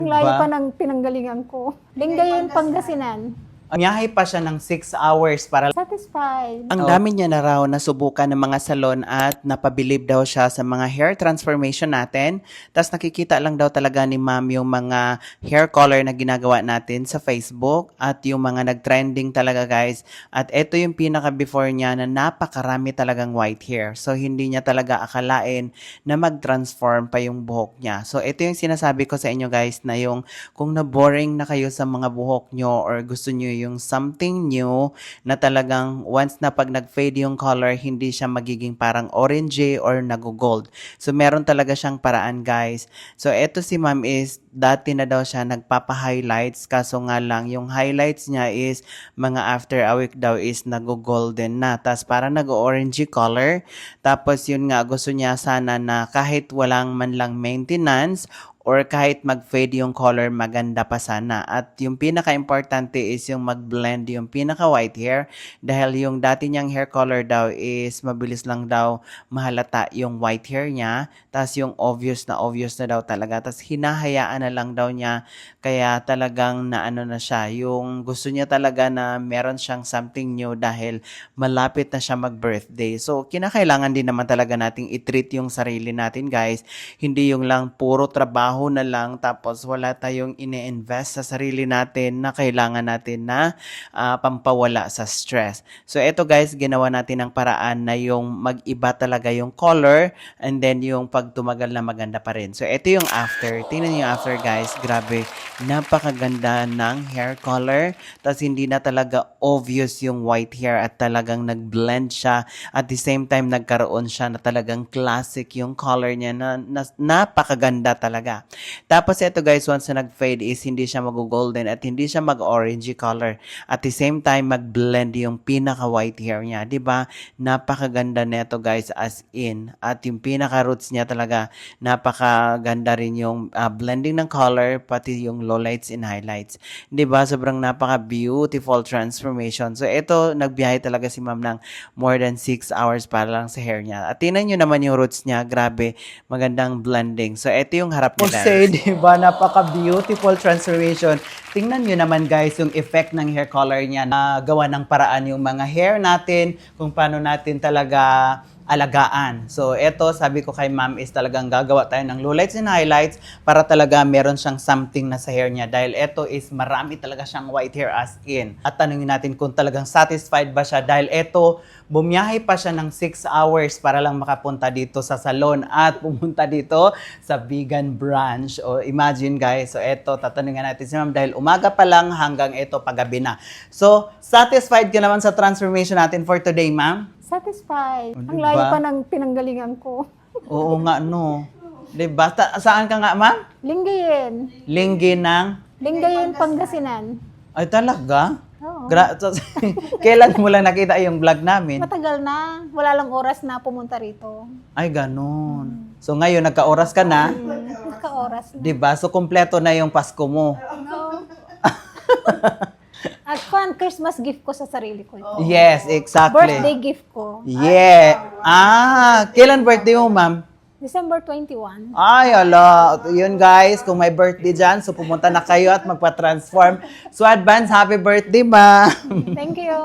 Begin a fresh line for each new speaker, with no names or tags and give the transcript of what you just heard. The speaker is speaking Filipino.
Ang layo pa
Diba?
ng pinanggalingan ko. Lingayen, Pangasinan.
Biyahe pa siya ng 6 hours para
Satisfied.
ang dami niya na raw nasubukan ng mga salon at napabilib daw siya sa mga hair transformation natin. Tapos nakikita lang daw talaga ni ma'am yung mga hair color na ginagawa natin sa Facebook at yung mga nag-trending talaga guys. At ito yung pinaka-before niya na napakarami talagang white hair. So hindi niya talaga akalain na mag-transform pa yung buhok niya. So ito yung sinasabi ko sa inyo guys na yung kung na-boring na kayo sa mga buhok nyo or gusto nyo yung something new na talagang once na pag nag-fade yung color, hindi siya magiging parang orangey or nag-gold. So, meron talaga siyang paraan, guys. So, eto si ma'am is, dati na daw siya nagpapa-highlights, kaso nga lang, yung highlights niya is, mga after a week daw is nag-golden na. Tapos, parang nag-orangey color. Tapos, yun nga, gusto niya sana na kahit walang man lang maintenance, or kahit mag-fade yung color, maganda pa sana. At yung pinaka-importante is yung mag-blend yung pinaka-white hair dahil yung dati niyang hair color daw is mabilis lang daw mahalata yung white hair niya. Tapos yung obvious na daw talaga. Tapos hinahayaan na lang daw niya kaya talagang naano na siya. Yung gusto niya talaga na meron siyang something new dahil malapit na siya mag-birthday. So, kinakailangan din naman talaga nating i-treat yung sarili natin guys. Hindi yung lang puro trabaho na lang tapos wala tayong ine-invest sa sarili natin na kailangan natin na pampawala sa stress. So ito guys, ginawa natin ng paraan na yung mag-iba talaga yung color and then yung pag tumagal na maganda pa rin. So ito yung after. Tingnan niyo yung after guys. Grabe, napakaganda ng hair color. Tapos hindi na talaga obvious yung white hair at talagang nag-blend siya. At the same time, nagkaroon siya na talagang classic yung color niya na napakaganda talaga. Tapos ito guys, once na nag-fade is hindi siya mag-golden at hindi siya mag-orangey color. At the same time, mag-blend yung pinaka-white hair niya. 'Di ba? Napakaganda nito guys as in. At yung pinaka-roots niya talaga, napakaganda rin yung blending ng color, pati yung lowlights and highlights. 'Di ba? Sobrang napaka-beautiful transformation. So ito, nagbiyahe talaga si ma'am ng more than 6 hours para lang sa hair niya. At tingnan nyo naman yung roots niya. Grabe, magandang blending. So ito yung harap niya. Say, diba? Napaka-beautiful transformation. Tingnan nyo naman guys yung effect ng hair color niya na gawa ng paraan yung mga hair natin, kung paano natin talaga alagaan. So, eto, sabi ko kay ma'am is talagang gagawa tayo ng lowlights and highlights para talaga meron siyang something na sa hair niya. Dahil eto is marami talaga siyang white hair as in. At tanungin natin kung talagang satisfied ba siya dahil eto, bumiyahe pa siya ng 6 hours para lang makapunta dito sa salon at pumunta dito sa vegan branch. O imagine guys, so eto, tatanungin natin si ma'am dahil umaga pa lang hanggang eto paggabi na. So, satisfied ka naman sa transformation natin for today, ma'am?
Satisfied.
O,
Ang
diba?
layo pa ng pinanggalingan ko.
Oo nga, no. Diba? Saan ka nga, ma'am?
Lingayen.
Linggi ng...
Lingayen, Pangasinan.
Ay, talaga?
Oo.
Kailan mo lang nakita yung vlog namin?
Matagal na. Wala lang oras na pumunta rito.
Ay, ganun. So, ngayon, nagka-oras ka na?
Nagka-oras na.
Diba? So, kumpleto na yung Pasko mo.
No. At Christmas gift ko sa sarili ko.
Yes, exactly.
Birthday gift ko.
Yeah. Kailan birthday mo, ma'am?
December 21.
Ay, ala. Yun, guys. Kung may birthday dyan, so pumunta na kayo at magpa-transform. So, advance happy birthday, ma'am.
Thank you.